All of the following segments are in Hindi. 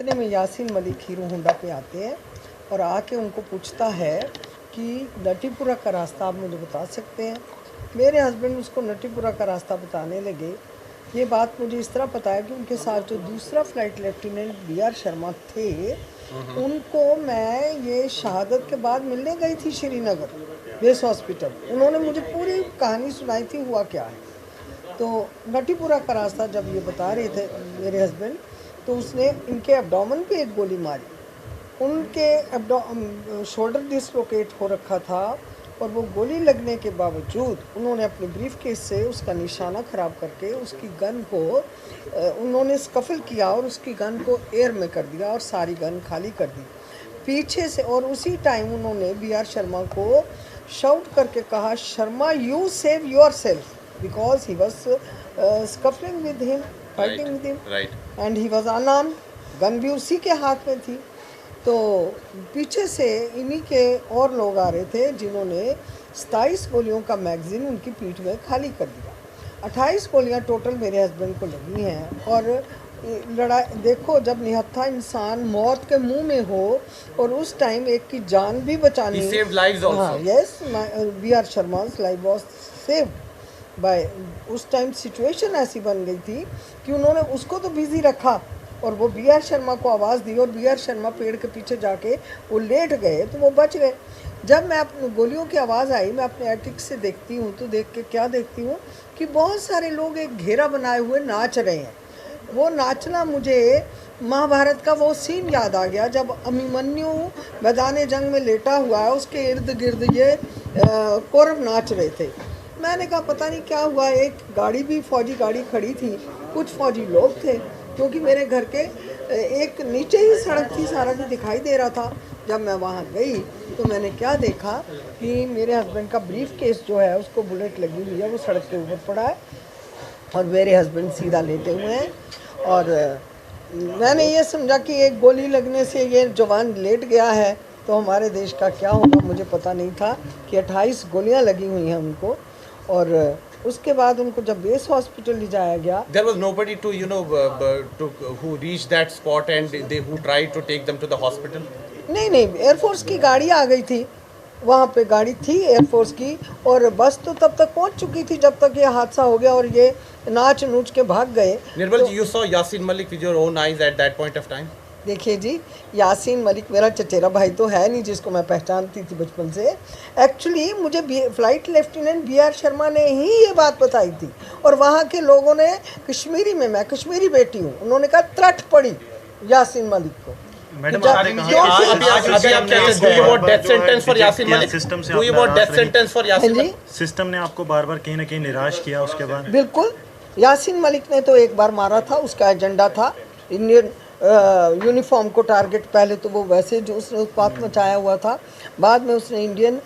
इतने में यासीन मलिक हीरो होंडा पे आते हैं और आके उनको पूछता है कि नटीपुरा का रास्ता आप मुझे बता सकते हैं। मेरे हस्बैंड उसको नटीपुरा का रास्ता बताने लगे। ये बात मुझे इस तरह पता है कि उनके साथ जो दूसरा फ्लाइट लेफ्टिनेंट BR शर्मा थे, उनको मैं ये शहादत के बाद मिलने गई थी श्रीनगर बेस हॉस्पिटल। उन्होंने मुझे पूरी कहानी सुनाई थी हुआ क्या है। तो नटीपुरा का रास्ता जब ये बता रहे थे मेरे हस्बैंड, तो उसने इनके एब्डोमेन पे एक गोली मारी। उनके शोल्डर डिसलोकेट हो रखा था और वो गोली लगने के बावजूद उन्होंने अपने ब्रीफ केस से उसका निशाना ख़राब करके उसकी गन को उन्होंने स्कफल किया और उसकी गन को एयर में कर दिया और सारी गन खाली कर दी पीछे से। और उसी टाइम उन्होंने BR शर्मा को शाउट करके कहा, Sharma you save yourself, because he was scuffling with him, fighting with him and he was unarmed, gun भी उसी के हाथ में थी। तो पीछे से इन्हीं के और लोग आ रहे थे जिन्होंने 27 गोलियों का मैगज़ीन उनकी पीठ में खाली कर दिया। 28 गोलियां टोटल मेरे हस्बैंड को लगी हैं। और लड़ाई देखो, जब निहत्था इंसान मौत के मुंह में हो और उस टाइम एक की जान भी बचानी, हाँ yes, BR Sharma's life was saved by, उस टाइम सिचुएशन ऐसी बन गई थी कि उन्होंने उसको तो बिजी रखा और वो BR शर्मा को आवाज़ दी और BR शर्मा पेड़ के पीछे जाके वो लेट गए तो वो बच गए। जब मैं अपनी गोलियों की आवाज़ आई, मैं अपने एटिक से देखती हूँ तो देख के क्या देखती हूँ कि बहुत सारे लोग एक घेरा बनाए हुए नाच रहे हैं। वो नाचना मुझे महाभारत का वो सीन याद आ गया जब अभिमन्यु मैदान जंग में लेटा हुआ है, उसके इर्द गिर्द ये कौरव नाच रहे थे। मैंने कहा पता नहीं क्या हुआ। एक गाड़ी भी फौजी गाड़ी खड़ी थी, कुछ फौजी लोग थे, क्योंकि मेरे घर के एक नीचे ही सड़क थी, सारा भी दिखाई दे रहा था। जब मैं वहाँ गई तो मैंने क्या देखा कि मेरे हस्बैंड का ब्रीफ केस जो है उसको बुलेट लगी हुई है, वो सड़क के ऊपर पड़ा है और मेरे हस्बैंड सीधा लेटे हुए हैं। और मैंने ये समझा कि एक गोली लगने से ये जवान लेट गया है तो हमारे देश का क्या होगा। मुझे पता नहीं था कि 28 गोलियां लगी हुई हैं उनको। और उसके बाद उनको जब बेस हॉस्पिटल ले जाया गया, there was nobody to who reached that spot and they who tried to take them to the hospital. नहीं, एयरफोर्स की गाड़ी आ गई थी, वहाँ पे गाड़ी थी एयरफोर्स की और बस तो तब तक पहुँच चुकी थी जब तक ये हादसा हो गया और ये नाच नूच के भाग गए। Nirmal ji, you saw Yasin Malik with your own eyes at that point of time. देखिए जी, यासीन मलिक मेरा चचेरा भाई तो है नहीं जिसको मैं पहचानती थी बचपन से। एक्चुअली मुझे फ्लाइट लेफ्टिनेंट BR शर्मा ने ही ये बात बताई थी और वहाँ के लोगों ने कश्मीरी में, मैं कश्मीरी बेटी हूँ, उन्होंने कहा त्रट पड़ी यासीन मलिक को। Madam, do you want death sentence for Yasin Malik? Do you want death sentence for Yasin Malik? System ने आपको बार बार कहीं ना कहीं निराश किया उसके बाद? बिल्कुल, यासीन मलिक ने तो एक बार मारा था, उसका एजेंडा था इंडियन यूनिफॉर्म को टारगेट। पहले तो वो वैसे जो उसने उत्पात मचाया हुआ था, बाद में उसने इंडियन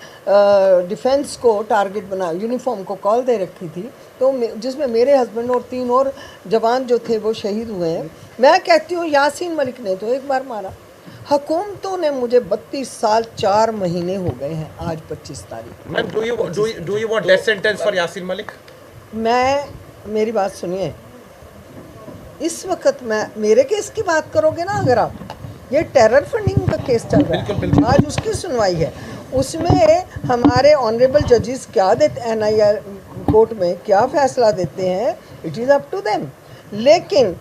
डिफेंस को टारगेट बना, यूनिफॉर्म को कॉल दे रखी थी, तो जिसमें मेरे हस्बैंड और 3 और जवान जो थे वो शहीद हुए हैं। मैं कहती हूँ यासीन मलिक ने तो एक बार मारा। हुकूमतों ने मुझे 32 साल 4 महीने हो गए हैं, आज 25 तारीख। Ma'am, do you want death sentence for Yasin Malik? मेरी बात सुनिए, इस वक्त मेरे केस की बात करोगे ना, अगर आप, ये टेरर फंडिंग का केस चल रहा है, आज उसकी सुनवाई है, उसमें हमारे ऑनरेबल जजेस क्या देते, NIA कोर्ट में क्या फैसला देते हैं, it is up to them. लेकिन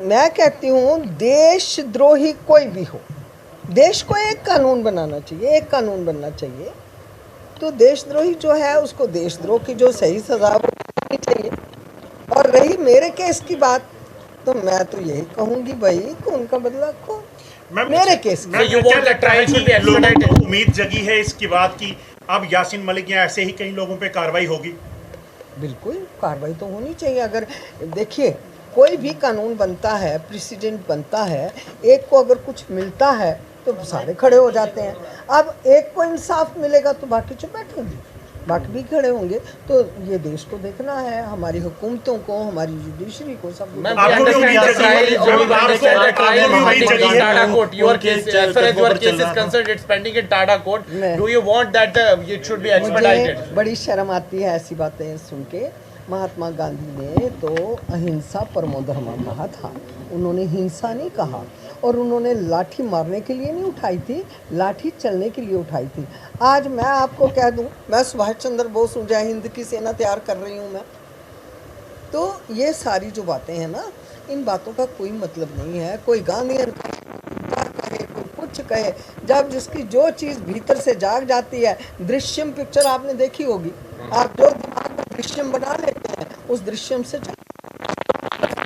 मैं कहती हूँ देशद्रोही कोई भी हो, देश को एक कानून बनाना चाहिए, एक कानून बनना चाहिए। तो देशद्रोही जो है उसको देशद्रोह की जो सही सजा होनी चाहिए। और रही मेरे केस की बात, तो मैं तो यही कहूँगी भाई कि उनका बदला खो मेरे केस। उम्मीद जगी है इसकी बात की अब यासीन मलिक या ऐसे ही कई लोगों पे कार्रवाई होगी? बिल्कुल कार्रवाई तो होनी चाहिए। अगर देखिए, कोई भी कानून बनता है, प्रेसिडेंट बनता है, एक को अगर कुछ मिलता है तो सारे खड़े हो जाते हैं। अब एक को इंसाफ मिलेगा तो बाकी चुप बैठेंगे, बाकी भी खड़े होंगे। तो ये देश को देखना है, हमारी हुकूमतों को, हमारी जुडिशरी को, सब बड़ी शर्म आती है ऐसी बातें सुन के। महात्मा गांधी ने तो अहिंसा परमो धर्मः कहा था, उन्होंने हिंसा नहीं कहा। और उन्होंने लाठी मारने के लिए नहीं उठाई थी, लाठी चलने के लिए उठाई थी। आज मैं आपको कह दूं, मैं सुभाष चंद्र बोस हूँ, जय हिंद की सेना तैयार कर रही हूँ मैं। तो ये सारी जो बातें हैं ना, इन बातों का कोई मतलब नहीं है। कोई गांधीयन कहे, कोई कुछ कहे, जब जिसकी जो चीज़ भीतर से जाग जाती है। दृश्यम पिक्चर आपने देखी होगी, आप जो दिमाग में दृश्यम बना लेते हैं उस दृश्यम से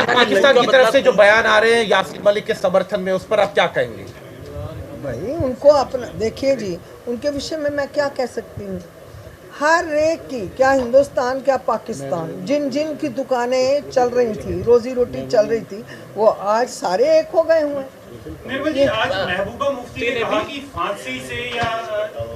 पाकिस्तान की तरफ से जो बयान आ रहे हैं यासीन मलिक के समर्थन में, उस पर आप क्या कहेंगे? भाई उनको अपना देखिए जी, उनके विषय में मैं क्या कह सकती हूँ। हर एक की, क्या हिंदुस्तान क्या पाकिस्तान, जिन जिन की दुकानें चल रही थी, रोजी रोटी चल रही थी, वो आज सारे एक हो गए हुए हैं। निर्मल जी, आज महबूबा मुफ्ती ने कहा कि फांसी से या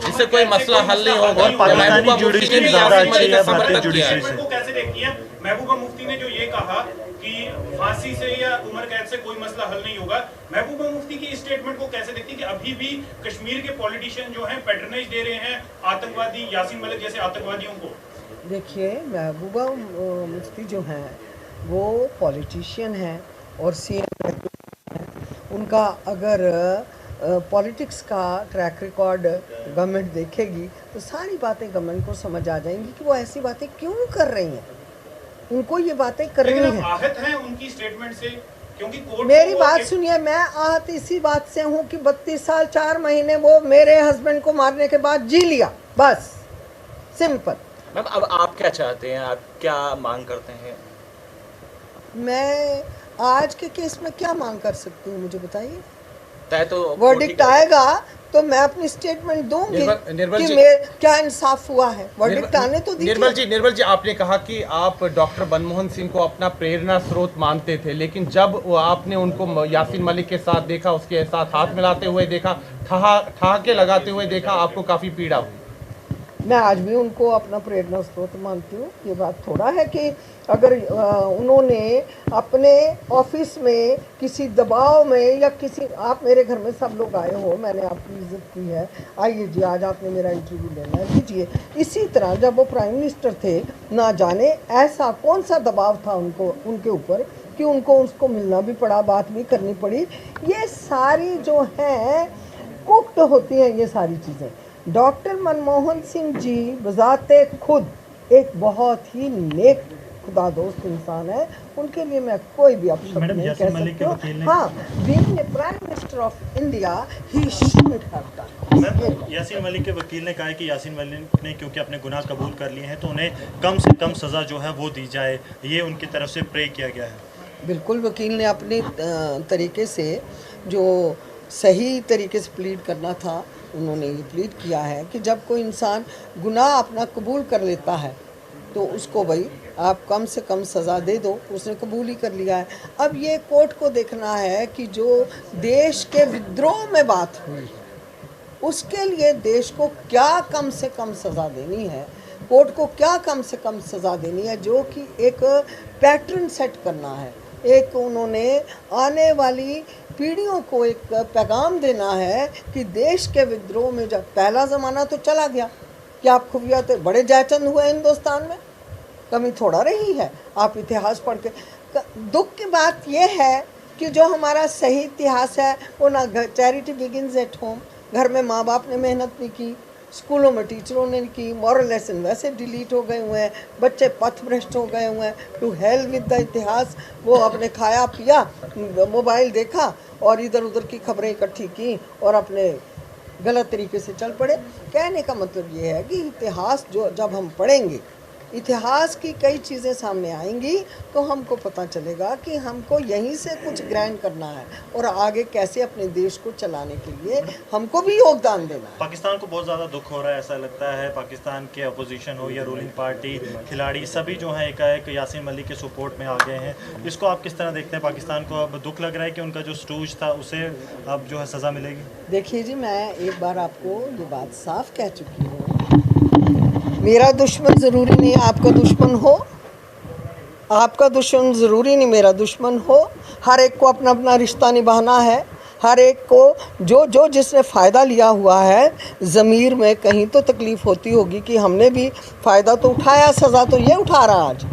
इससे कोई मसला हल नहीं होगा। पाकिस्तानी जुडिशरी ज्यादा अच्छी है, भारतीय जुडिशरी से। को कैसे देखती है? महबूबा मुफ्ती ने जो ये कहा कि फांसी से या उम्र कैद से कोई मसला हल नहीं होगा, महबूबा मुफ्ती की स्टेटमेंट को कैसे देखती है कि अभी भी कश्मीर के पॉलिटिशियन जो हैं पैट्रनाइज दे रहे हैं आतंकवादी, यासीन मलिक जैसे आतंकवादियों को? देखिए, महबूबा मुफ्ती जो हैं वो पॉलिटिशियन हैं और सीएम हैं। उनका अगर पॉलिटिक्स का ट्रैक रिकॉर्ड गवर्नमेंट देखेगी तो सारी बातें गवर्नमेंट को समझ आ जाएंगी कि वो ऐसी बातें क्यों कर रही हैं। उनको ये बातें करनी है। आहत हैं उनकी स्टेटमेंट से, क्योंकि कोर्ट मेरी बात सुनिए, मैं आहत इसी बात से हूँ कि 32 साल 4 महीने वो मेरे हस्बैंड को मारने के बाद जी लिया, बस सिंपल। मैम अब आप क्या चाहते हैं, आप क्या मांग करते हैं? मैं आज के केस में क्या मांग कर सकती हूँ, मुझे बताइए। तय तो वर्डिक्ट आएगा तो मैं अपनी स्टेटमेंट दूंगी कि क्या इंसाफ हुआ है। वर्डिक्ट आने तो दीजिए। निर्मल जी, आपने कहा कि आप डॉक्टर मनमोहन सिंह को अपना प्रेरणा स्रोत मानते थे, लेकिन जब आपने उनको यासीन मलिक के साथ देखा, उसके साथ हाथ मिलाते हुए देखा, ठहाके लगाते हुए देखा, आपको काफ़ी पीड़ा हुई। मैं आज भी उनको अपना प्रेरणा स्रोत मानती हूँ। ये बात थोड़ा है कि अगर उन्होंने अपने ऑफिस में किसी दबाव में या किसी, आप मेरे घर में सब लोग आए हो, मैंने आपकी इज्जत की है, आइए जी आज आपने मेरा इंटरव्यू लेना है, लीजिए। इसी तरह जब वो प्राइम मिनिस्टर थे, ना जाने ऐसा कौन सा दबाव था उनके ऊपर कि उनको उसको मिलना भी पड़ा, बात भी करनी पड़ी। ये सारी जो हैं कुक्ड होती हैं ये सारी चीज़ें। डॉक्टर मनमोहन सिंह जी बजाते खुद एक बहुत ही नेक खुदा दोस्त इंसान है, उनके लिए मैं कोई भी अपशब्द नहीं कह सकती हूँ। हाँ, being a prime minister of India he should have done. Yasin Malik के वकील ने कहा है कि यासीन मलिक ने क्योंकि अपने गुनाह कबूल कर लिए हैं तो उन्हें कम से कम सज़ा जो है वो दी जाए, ये उनकी तरफ से प्रे किया गया है। बिल्कुल, वकील ने अपने तरीके से जो सही तरीके से प्लीड करना था उन्होंने ये प्लीड किया है कि जब कोई इंसान गुनाह अपना कबूल कर लेता है तो उसको भाई आप कम से कम सज़ा दे दो। उसने कबूल ही कर लिया है। अब ये कोर्ट को देखना है कि जो देश के विद्रोह में बात हुई उसके लिए देश को क्या कम से कम सज़ा देनी है, कोर्ट को क्या कम से कम सज़ा देनी है, जो कि एक पैटर्न सेट करना है। एक उन्होंने आने वाली पीढ़ियों को एक पैगाम देना है कि देश के विद्रोह में जब पहला ज़माना तो चला गया कि आप खुफिया थे, बड़े जयचंद हुए हिंदुस्तान में, कमी थोड़ा रही है। आप इतिहास पढ़ के, दुख की बात यह है कि जो हमारा सही इतिहास है वो ना, चैरिटी बिगिंस एट होम, घर में माँ बाप ने मेहनत नहीं की, स्कूलों में टीचरों ने की, मॉरल लेसन वैसे डिलीट हो गए हुए हैं, बच्चे पथभ्रष्ट हो गए हुए हैं। टू हेल विद द इतिहास। वो अपने खाया पिया, मोबाइल देखा और इधर उधर की खबरें इकट्ठी की और अपने गलत तरीके से चल पड़े। कहने का मतलब ये है कि इतिहास जो जब हम पढ़ेंगे, इतिहास की कई चीज़ें सामने आएंगी तो हमको पता चलेगा कि हमको यहीं से कुछ ग्रैंड करना है और आगे कैसे अपने देश को चलाने के लिए हमको भी योगदान देना है। पाकिस्तान को बहुत ज़्यादा दुख हो रहा है, ऐसा लगता है पाकिस्तान के अपोजिशन हो या रूलिंग पार्टी, खिलाड़ी, सभी जो हैं एकाएक यासीन मलिक के सपोर्ट में आ गए हैं। इसको आप किस तरह देखते हैं? पाकिस्तान को अब दुख लग रहा है कि उनका जो स्टूज था उसे अब जो है सज़ा मिलेगी? देखिए जी, मैं एक बार आपको ये बात साफ कह चुकी हूँ, मेरा दुश्मन ज़रूरी नहीं आपका दुश्मन हो, आपका दुश्मन ज़रूरी नहीं मेरा दुश्मन हो। हर एक को अपना अपना रिश्ता निभाना है। हर एक को जो जिसने फ़ायदा लिया हुआ है, ज़मीर में कहीं तो तकलीफ़ होती होगी कि हमने भी फ़ायदा तो उठाया, सज़ा तो ये उठा रहा आज।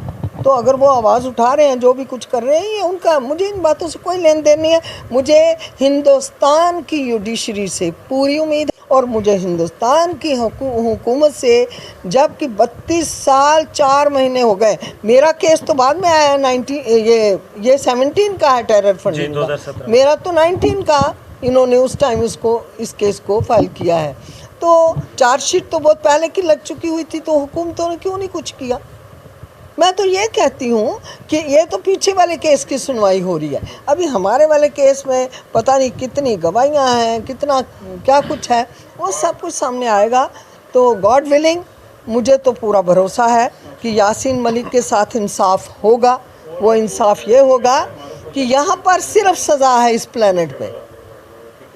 तो अगर वो आवाज़ उठा रहे हैं, जो भी कुछ कर रहे हैं, ये उनका, मुझे इन बातों से कोई लेन देन नहीं है। मुझे हिंदुस्तान की जुडिशरी से पूरी उम्मीद है और मुझे हिंदुस्तान की हुकूमत से, जबकि 32 साल 4 महीने हो गए, मेरा केस तो बाद में आया, 19 ये 17 का है टेरर फंडिंग का, मेरा तो 19 का, इन्होंने उस टाइम इस केस को फाइल किया है। तो चार्जशीट तो बहुत पहले की लग चुकी हुई थी, तो हुकूमतों ने क्यों नहीं कुछ किया? मैं तो ये कहती हूँ कि ये तो पीछे वाले केस की सुनवाई हो रही है, अभी हमारे वाले केस में पता नहीं कितनी गवाहियाँ हैं, कितना क्या कुछ है, वो सब कुछ सामने आएगा। तो गॉड विलिंग, मुझे तो पूरा भरोसा है कि यासीन मलिक के साथ इंसाफ होगा। वो इंसाफ ये होगा कि यहाँ पर सिर्फ सज़ा है इस प्लेनेट पे,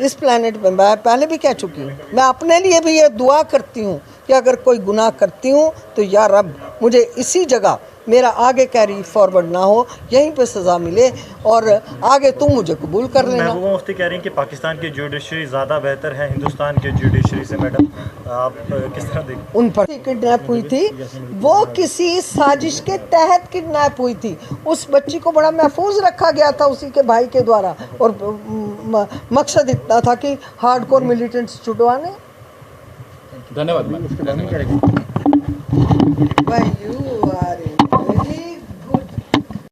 इस प्लेनेट पे। मैं पहले भी कह चुकी हूँ, मैं अपने लिए भी ये दुआ करती हूँ कि अगर कोई गुनाह करती हूँ तो या रब मुझे इसी जगह मेरा आगे कैरी फॉरवर्ड ना हो, यहीं पे सज़ा मिले और आगे तुम मुझे कबूल कर लेना। महबूबा मुफ्ती कह रही हैं कि पाकिस्तान की जुडिशरी ज़्यादा बेहतर है हिंदुस्तान के जुडिशरी से। मैडम, आप किस तरह देखते? उन पर किडनैप हुई थी, वो किसी साजिश के तहत किडनैप हुई थी। उस बच्ची को बड़ा महफूज रखा गया था उसी के भाई के द्वारा, और मकसद इतना था कि हार्डकोर मिलिटेंट्स छुड़वाने। धन्यवाद। भाई